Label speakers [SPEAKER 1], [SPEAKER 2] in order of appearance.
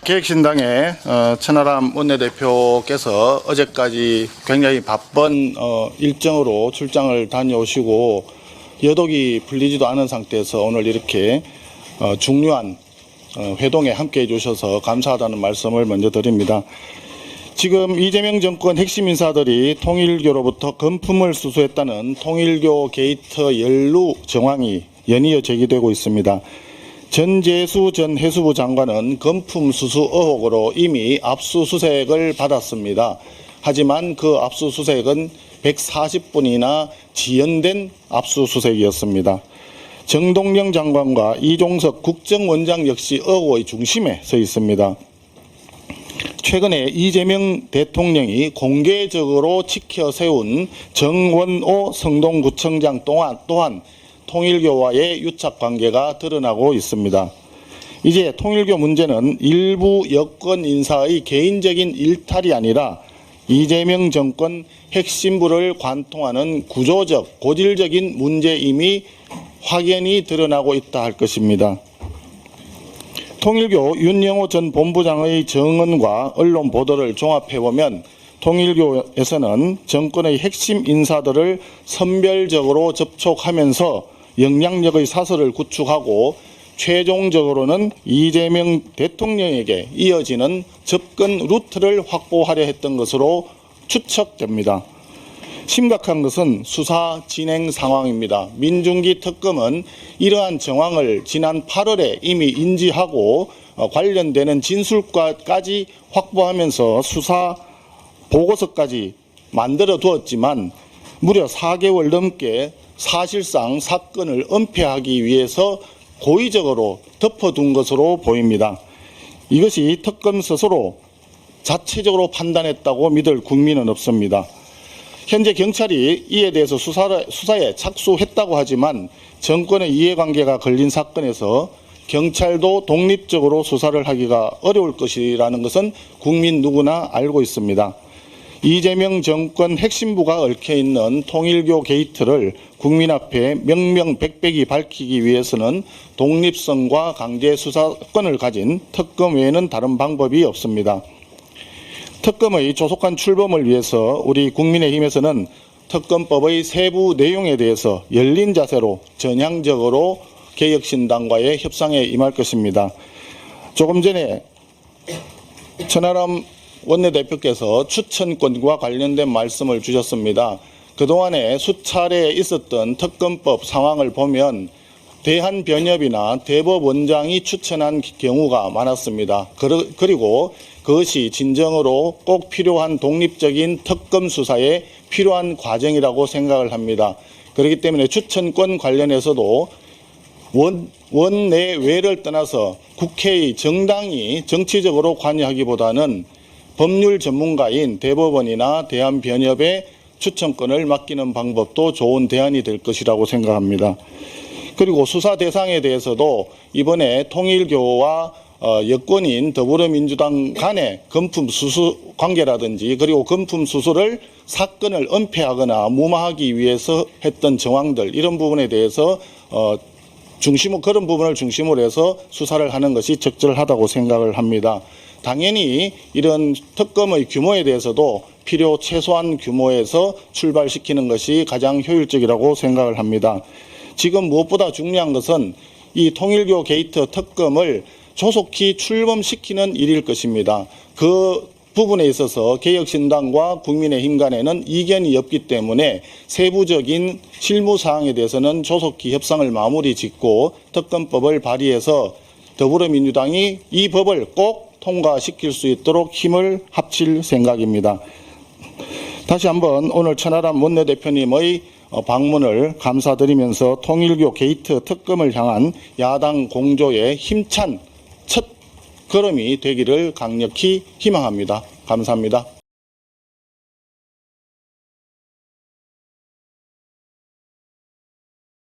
[SPEAKER 1] 개혁신당의 천하람 원내대표께서 어제까지 굉장히 바쁜 일정으로 출장을 다녀오시고 여독이 풀리지도 않은 상태에서 오늘 이렇게 중요한 회동에 함께해 주셔서 감사하다는 말씀을 먼저 드립니다. 지금 이재명 정권 핵심 인사들이 통일교로부터 금품을 수수했다는 통일교 게이트 연루 정황이 연이어 제기되고 있습니다. 전재수 전 해수부 장관은 금품 수수 의혹으로 이미 압수수색을 받았습니다. 하지만 그 압수수색은 140분이나 지연된 압수수색이었습니다. 정동영 장관과 이종석 국정원장 역시 의혹의 중심에 서 있습니다. 최근에 이재명 대통령이 공개적으로 지켜 세운 정원호 성동구청장 또한 통일교와의 유착관계가 드러나고 있습니다. 이제 통일교 문제는 일부 여권 인사의 개인적인 일탈이 아니라 이재명 정권 핵심부를 관통하는 구조적, 고질적인 문제임이 확연히 드러나고 있다 할 것입니다. 통일교 윤영호 전 본부장의 증언과 언론 보도를 종합해보면 통일교에서는 정권의 핵심 인사들을 선별적으로 접촉하면서 영향력의 사설을 구축하고 최종적으로는 이재명 대통령에게 이어지는 접근 루트를 확보하려 했던 것으로 추측됩니다. 심각한 것은 수사 진행 상황입니다. 민중기 특검은 이러한 정황을 지난 8월에 이미 인지하고 관련되는 진술까지 확보하면서 수사 보고서까지 만들어 두었지만 무려 4개월 넘게 사실상 사건을 은폐하기 위해서 고의적으로 덮어둔 것으로 보입니다. 이것이 특검 스스로 자체적으로 판단했다고 믿을 국민은 없습니다. 현재 경찰이 이에 대해서 수사에 착수했다고 하지만 정권의 이해관계가 걸린 사건에서 경찰도 독립적으로 수사를 하기가 어려울 것이라는 것은 국민 누구나 알고 있습니다. 이재명 정권 핵심부가 얽혀있는 통일교 게이트를 국민 앞에 명명백백히 밝히기 위해서는 독립성과 강제 수사권을 가진 특검 외에는 다른 방법이 없습니다. 특검의 조속한 출범을 위해서 우리 국민의힘에서는 특검법의 세부 내용에 대해서 열린 자세로 전향적으로 개혁신당과의 협상에 임할 것입니다. 조금 전에 천하람 원내대표께서 추천권과 관련된 말씀을 주셨습니다. 그동안에 수차례 있었던 특검법 상황을 보면 대한변협이나 대법원장이 추천한 경우가 많았습니다. 그리고 그것이 진정으로 꼭 필요한 독립적인 특검 수사에 필요한 과정이라고 생각을 합니다. 그렇기 때문에 추천권 관련해서도 원내외를 떠나서 국회의 정당이 정치적으로 관여하기보다는 법률 전문가인 대법원이나 대한변협에 추천권을 맡기는 방법도 좋은 대안이 될 것이라고 생각합니다. 그리고 수사 대상에 대해서도 이번에 통일교와 여권인 더불어민주당 간의 금품 수수 관계라든지 그리고 금품 수수를 사건을 은폐하거나 무마하기 위해서 했던 정황들 이런 부분에 대해서 그런 부분을 중심으로 해서 수사를 하는 것이 적절하다고 생각을 합니다. 당연히 이런 특검의 규모에 대해서도 필요 최소한 규모에서 출발시키는 것이 가장 효율적이라고 생각을 합니다. 지금 무엇보다 중요한 것은 이 통일교 게이트 특검을 조속히 출범시키는 일일 것입니다. 그 부분에 있어서 개혁신당과 국민의힘 간에는 이견이 없기 때문에 세부적인 실무사항에 대해서는 조속히 협상을 마무리 짓고 특검법을 발의해서 더불어민주당이 이 법을 꼭 통과시킬 수 있도록 힘을 합칠 생각입니다. 다시 한번 오늘 천하람 원내대표님의 방문을 감사드리면서 통일교 게이트 특검을 향한 야당 공조의 힘찬 첫 걸음이 되기를 강력히 희망합니다. 감사합니다.